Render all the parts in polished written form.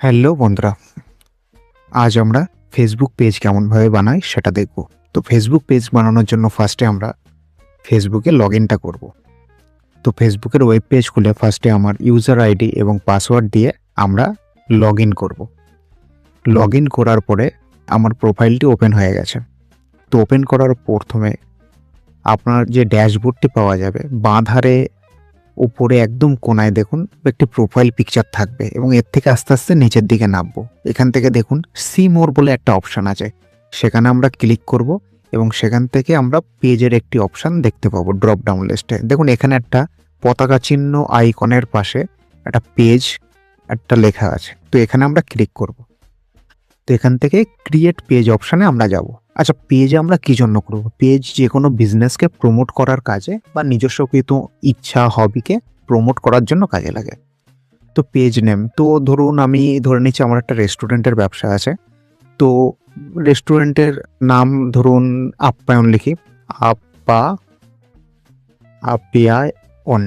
Hello বন্ধুরা, আজ আমরা ফেসবুক পেজ কেমনভাবে বানাই সেটা দেখব। তো ফেসবুক পেজ বানানোর জন্য ফার্স্টে আমরা ফেসবুকে লগইনটা করব। তো ফেসবুকের ওয়েব পেজ খুলে ফার্স্টে আমার ইউজার আইডি এবং পাসওয়ার্ড দিয়ে আমরা লগইন করব। লগইন করার পরে আমার প্রোফাইলটি ওপেন হয়ে গেছে। তো ওপেন করার প্রথমে আপনার যে ড্যাশবোর্ডটি পাওয়া যাবে বাঁ ধারে উপরে একদম কোনায় দেখুন একটি প্রোফাইল পিকচার থাকবে এবং এর থেকে আস্তে আস্তে নিচের দিকে নামবো। এখান থেকে দেখুন সি মোর বলে একটা অপশান আছে, সেখানে আমরা ক্লিক করব এবং সেখান থেকে আমরা পেজের একটি অপশান দেখতে পাবো ড্রপ ডাউন লিস্টে। দেখুন এখানে একটা পতাকা চিহ্ন আইকনের পাশে একটা পেজ একটা লেখা আছে, তো এখানে আমরা ক্লিক করব। তো এখান থেকে ক্রিয়েট পেজ অপশানে আমরা যাব। আচ্ছা, পেজ আমরা কী জন্য করব? পেজ যে কোনো বিজনেসকে প্রমোট করার কাজে বা নিজস্ব কিছু ইচ্ছা হবিকে প্রমোট করার জন্য কাজে লাগে। তো পেজ নেম, তো ধরুন আমি ধরে নিচ্ছি আমার একটা রেস্টুরেন্টের ব্যবসা আছে। তো রেস্টুরেন্টের নাম ধরুন আপ্যায়ন লিখি, আপা আপ্যায়ন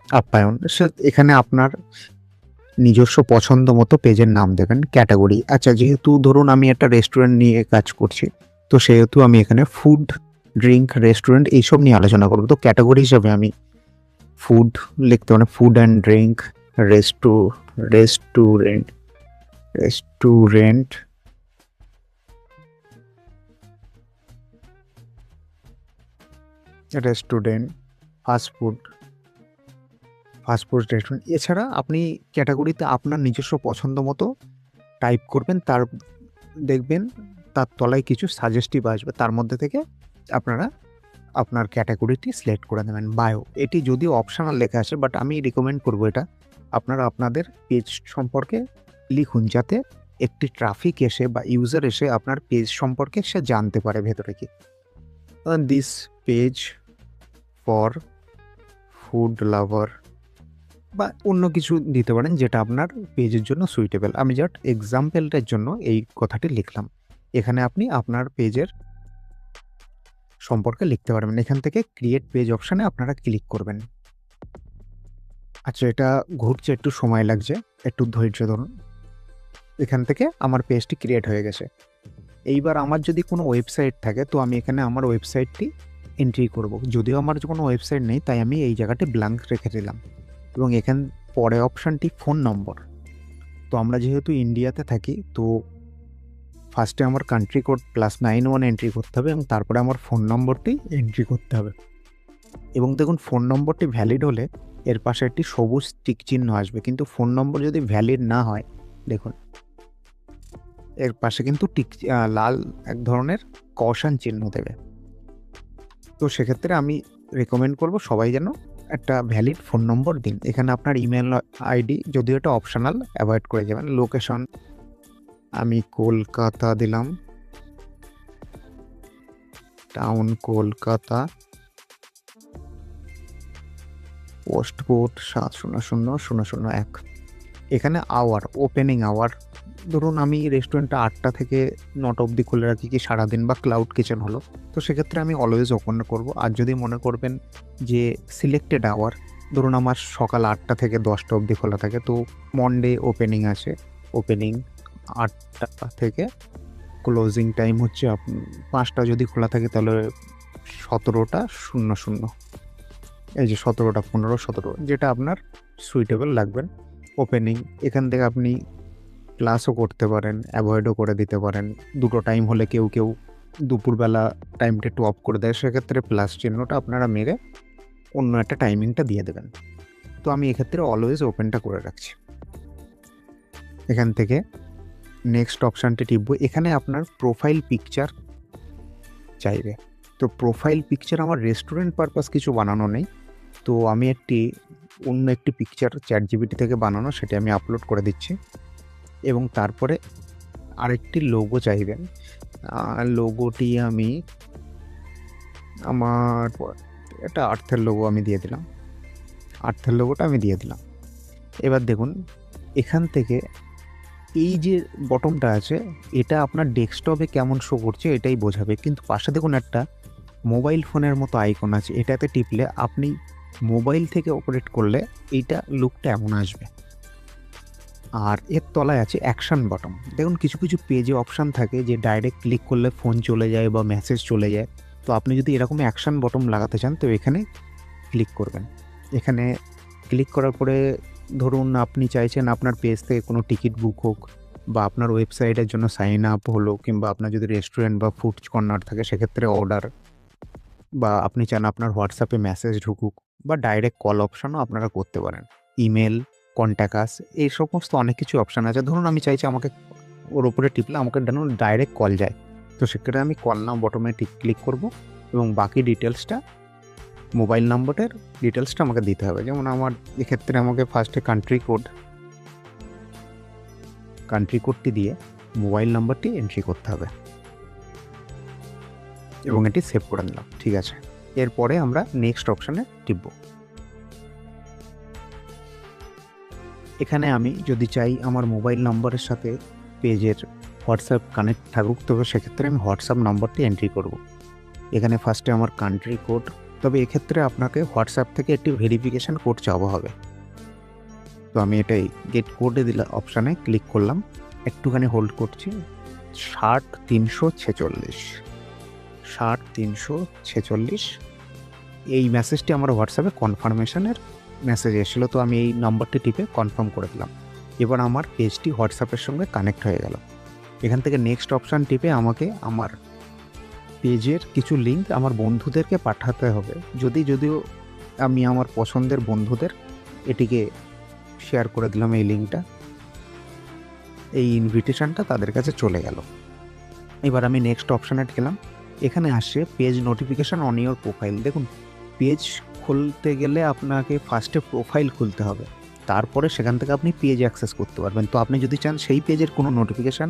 আপ্যায়ন। এখানে আপনার নিজস্ব পছন্দ মতো পেজের নাম দেবেন। ক্যাটাগরি, আচ্ছা যেহেতু ধরুন আমি একটা রেস্টুরেন্ট নিয়ে কাজ করছি, তো সেহেতু আমি এখানে ফুড, ড্রিঙ্ক, রেস্টুরেন্ট এইসব নিয়ে আলোচনা করবো। তো ক্যাটাগরি হিসাবে আমি ফুড লিখতে পারি, food and drink, restaurant restaurant restaurant fast food restaurant. এছাড়া আপনি ক্যাটাগরিতে আপনার নিজস্ব পছন্দ মতো টাইপ করবেন, তার দেখবেন তার তলায় কিছু সাজেস্টিভ আসবে, তার মধ্যে থেকে আপনারা আপনার ক্যাটাগরিটি সিলেক্ট করে নেবেন। বায়ো, এটি যদিও অপশনাল লেখা আছে, বাট আমি রিকমেন্ড করব এটা আপনারা আপনাদের পেজ সম্পর্কে লিখুন, যাতে একটি ট্রাফিক এসে বা ইউজার এসে আপনার পেজ সম্পর্কে সে জানতে পারে ভেতরে কি। This page for food lover বা অন্য কিছু দিতে পারেন যেটা আপনার পেজের জন্য সুইটেবল। আমি জাস্ট এক্সাম্পলটার জন্য এই কথাটি লিখলাম। এখানে আপনি আপনার পেজের সম্পর্কে লিখতে পারবেন। এখান থেকে ক্রিয়েট পেজ অপশানে আপনারা ক্লিক করবেন। আচ্ছা, এটা ঘুরছে, একটু সময় লাগছে, একটু ধৈর্য ধরুন। এখান থেকে আমার পেজটি ক্রিয়েট হয়ে গেছে। এইবার আমার যদি কোনো ওয়েবসাইট থাকে, তো আমি এখানে আমার ওয়েবসাইটটি এন্ট্রি করব। যদিও আমার কোনো ওয়েবসাইট নেই, তাই আমি এই জায়গাটি ব্ল্যাঙ্ক রেখে দিলাম। এবং এখান পরে অপশানটি ফোন নম্বর। তো আমরা যেহেতু ইন্ডিয়াতে থাকি, তো ফার্স্টে আমার কান্ট্রি কোড +91 এন্ট্রি করতে হবে এবং তারপরে আমার ফোন নম্বরটি এন্ট্রি করতে হবে। এবং দেখুন ফোন নম্বরটি ভ্যালিড হলে এর পাশে একটি সবুজ টিক চিহ্ন আসবে, কিন্তু ফোন নম্বর যদি ভ্যালিড না হয়, দেখুন এর পাশে কিন্তু লাল এক ধরনের কশন চিহ্ন দেবে। তো সেক্ষেত্রে আমি রেকমেন্ড করব সবাই যেন একটা ভ্যালিড ফোন নম্বর দিন। এখানে আপনার ইমেল আইডি, যদিও এটা অপশনাল, অ্যাভয়েড করে যাবেন। লোকেশন আমি কলকাতা দিলাম, টাউন কলকাতা, পোস্ট কোড 7000001। এখানে আওয়ার, ওপেনিং আওয়ার, ধরুন আমি রেস্টুরেন্টটা 8টা থেকে 9টা অবধি খুলে রাখি কি সারাদিন, বা ক্লাউড কিচেন হলো, তো সেক্ষেত্রে আমি অলওয়েজ ওপেন করব। আর যদি মনে করবেন যে সিলেক্টেড আওয়ার, ধরুন আমার সকাল 8টা থেকে 10টা অবধি খোলা থাকে, তো মনডে ওপেনিং আছে, ওপেনিং 8টা থেকে ক্লোজিং টাইম হচ্ছে 5টা যদি খোলা থাকে তাহলে 17টা 00। এই যে 17টা 15 17, যেটা আপনার সুইটেবল লাগবেন ওপেনিং। এখান থেকে আপনি ক্লাসও করতে পারেন, অ্যাভয়েডও করে দিতে পারেন। দুটো টাইম হলে কেউ দুপুরবেলা টাইমটা একটু অফ করে দেয়, সেক্ষেত্রে প্লাস চিহ্নটা আপনারা মেরে অন্য একটা টাইমিংটা দিয়ে দেবেন। তো আমি এক্ষেত্রে অলওয়েজ ওপেনটা করে রাখছি। এখান থেকে নেক্সট অপশানটি টিপবো। এখানে আপনার প্রোফাইল পিকচার চাইবে। তো প্রোফাইল পিকচার আমার রেস্টুরেন্ট পারপাস কিছু বানানো নেই, তো আমি অন্য একটি পিকচার চ্যাটজিপিটি থেকে বানানো, সেটা আমি আপলোড করে দিচ্ছি। এবং তারপরে আরেকটি লোগো চাইবেন। লোগোটি আমি আমার এটা আর্থের লোগো আমি দিয়ে দিলাম, আর্থের লোগোটা আমি দিয়ে দিলাম। এবার দেখুন এখান থেকে এই যে বটনটা আছে, এটা আপনার ডেস্কটপে কেমন শো করছে এটাই বোঝাবে, কিন্তু পাশে দেখুন একটা মোবাইল ফোনের মতো আইকন আছে, এটাতে টিপলে আপনি মোবাইল থেকে অপারেট করলে এইটা লুকটা এমন আসবে। আর এর তলায় আছে অ্যাকশন বটন। দেখুন কিছু কিছু পেজে অপশান থাকে যে ডাইরেক্ট ক্লিক করলে ফোন চলে যায় বা মেসেজ চলে যায়। তো আপনি যদি এরকম অ্যাকশন বটন লাগাতে চান তো এখানে ক্লিক করবেন। এখানে ক্লিক করার পরে ধরুন আপনি চাইছেন আপনার পেজ থেকে কোনো টিকিট বুক হোক বা আপনার ওয়েবসাইটের জন্য সাইন আপ হলো, কিংবা আপনার যদি রেস্টুরেন্ট বা ফুড কর্নার থাকে সেক্ষেত্রে অর্ডার, বা আপনি চান আপনার হোয়াটসঅ্যাপে মেসেজ ঢুকুক, বা ডাইরেক্ট কল অপশানও আপনারা করতে পারেন। ইমেল, কন্ট্যাক্ট আস, এই সমস্ত অনেক কিছু অপশান আছে। ধরুন আমি চাইছি আমাকে ওর উপরে টিপলে আমাকে ডাইরেক্ট কল যায়, তো সেক্ষেত্রে আমি কল নাও বটমে ক্লিক করব এবং বাকি ডিটেলসটা, মোবাইল নম্বরের ডিটেলসটা আমাকে দিতে হবে। যেমন আমার এক্ষেত্রে আমাকে ফার্স্টে কান্ট্রি কোডটি দিয়ে মোবাইল নাম্বারটি এন্ট্রি করতে হবে এবং এটি সেভ করে নিলাম। ঠিক আছে, এরপরে আমরা নেক্সট অপশানে টিপব। এখানে আমি যদি চাই আমার মোবাইল নম্বরের সাথে পেজের হোয়াটসঅ্যাপ কানেক্ট থাকুক, তবে সেক্ষেত্রে আমি হোয়াটসঅ্যাপ নম্বরটি এন্ট্রি করব। এখানে ফার্স্টে আমার কান্ট্রি কোড, তবে এক্ষেত্রে আপনাকে হোয়াটসঅ্যাপ থেকে একটি ভেরিফিকেশান কোড চাওয়া হবে। তো আমি এটাই গেট কোডে দিলাম, অপশানে ক্লিক করলাম, একটুখানি হোল্ড করছি। 60-346 এই মেসেজটি আমার হোয়াটসঅ্যাপে কনফার্মেশনের মেসেজ এসেছিলো, তো আমি এই নাম্বারটি টিপে কনফার্ম করে দিলাম। এবার আমার পেজটি হোয়াটসঅ্যাপের সঙ্গে কানেক্ট হয়ে গেল। এখান থেকে নেক্সট অপশান টিপে আমাকে আমার পেজের কিছু লিঙ্ক আমার বন্ধুদেরকে পাঠাতে হবে। যদিও আমি আমার পছন্দের বন্ধুদের এটিকে শেয়ার করে দিলাম, এই লিঙ্কটা, এই ইনভিটেশনটা তাদের কাছে চলে গেল। এবার আমি নেক্সট অপশানে গেলাম। এখানে আসছে page notification on your profile. দেখুন পেজ খুলতে গেলে আপনাকে ফার্স্টে প্রোফাইল খুলতে হবে, তারপরে সেখান থেকে আপনি পেজ অ্যাক্সেস করতে পারবেন। তো আপনি যদি চান সেই পেজের কোনো নোটিফিকেশান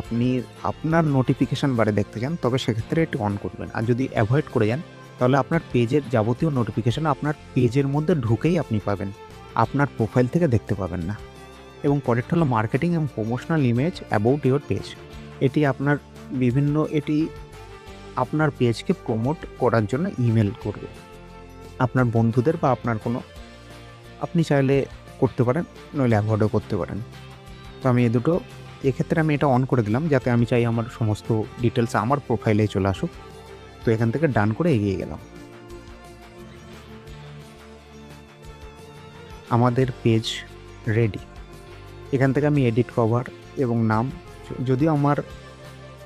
আপনি আপনার নোটিফিকেশান বারে দেখতে চান, তবে সেক্ষেত্রে এটি অন করবেন। আর যদি অ্যাভয়েড করে যান তাহলে আপনার পেজের যাবতীয় নোটিফিকেশান আপনার পেজের মধ্যে ঢুকেই আপনি পাবেন, আপনার প্রোফাইল থেকে দেখতে পাবেন না। এবং পরেরটা হলো মার্কেটিং এবং promotional image about your page. এটি আপনার পেজকে প্রমোট করার জন্য ইমেল করবে আপনার বন্ধুদের বা আপনার কোনো, আপনি চাইলে করতে পারেন, নইলে অ্যাভয়েডও করতে পারেন। তো আমি এক্ষেত্রে আমি এটা অন করে দিলাম, যাতে আমি চাই আমার সমস্ত ডিটেলস আমার প্রোফাইলে চলে আসুক। তো এখান থেকে ডান করে এগিয়ে গেলাম। আমাদের পেজ রেডি। এখান থেকে আমি এডিট কভার এবং নাম, যদিও আমার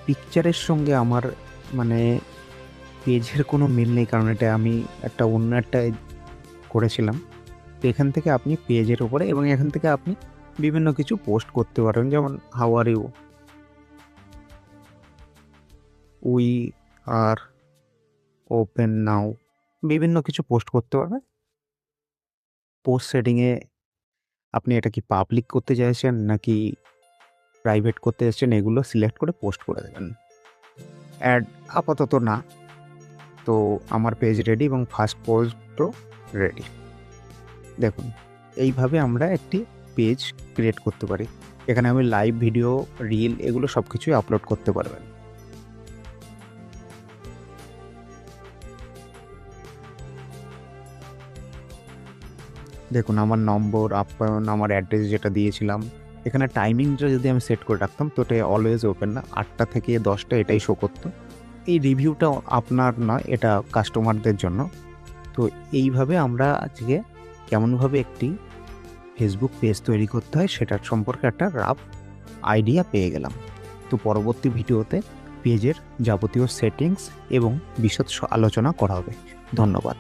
পিকচারের সঙ্গে আমার পেজের কোনো মিল নেই, কারণ এটা আমি অন্য একটা করেছিলাম। তো এখান থেকে আপনি পেজের উপরে, এবং এখান থেকে আপনি বিভিন্ন কিছু পোস্ট করতে পারেন, যেমন how are you, we are open now, বিভিন্ন কিছু পোস্ট করতে পারবেন। পোস্ট সেটিংয়ে আপনি এটা কি পাবলিক করতে চাইছেন নাকি প্রাইভেট করতে চাইছেন, এগুলো সিলেক্ট করে পোস্ট করে দেবেন। অ্যাড আপাতত না। তো আমার পেজ রেডি এবং ফার্স্ট পোস্টও রেডি। দেখুন এইভাবে আমরা একটি পেজ ক্রিয়েট করতে পারি। এখানে আমি লাইভ ভিডিও, রিল, এগুলো সব কিছুই আপলোড করতে পারবেন। দেখুন আমার নম্বর, আপ্যায়ন, আমার অ্যাড্রেস যেটা দিয়েছিলাম, এখানে টাইমিংটা যদি আমি সেট করে রাখতাম তো এটা অলওয়েজ ওপেন না, 8টা থেকে 10টা এটাই শো করতো। এই রিভিউটা আপনার নয়, এটা কাস্টমারদের জন্য। তো এইভাবে আমরা আজকে কেমনভাবে একটি ফেসবুক পেজ তৈরি করতে হয় সেটার সম্পর্কে একটা রাফ আইডিয়া পেয়ে গেলাম। তো পরবর্তী ভিডিওতে পেজের যাবতীয় সেটিংস এবং বিশদ আলোচনা করা হবে। ধন্যবাদ।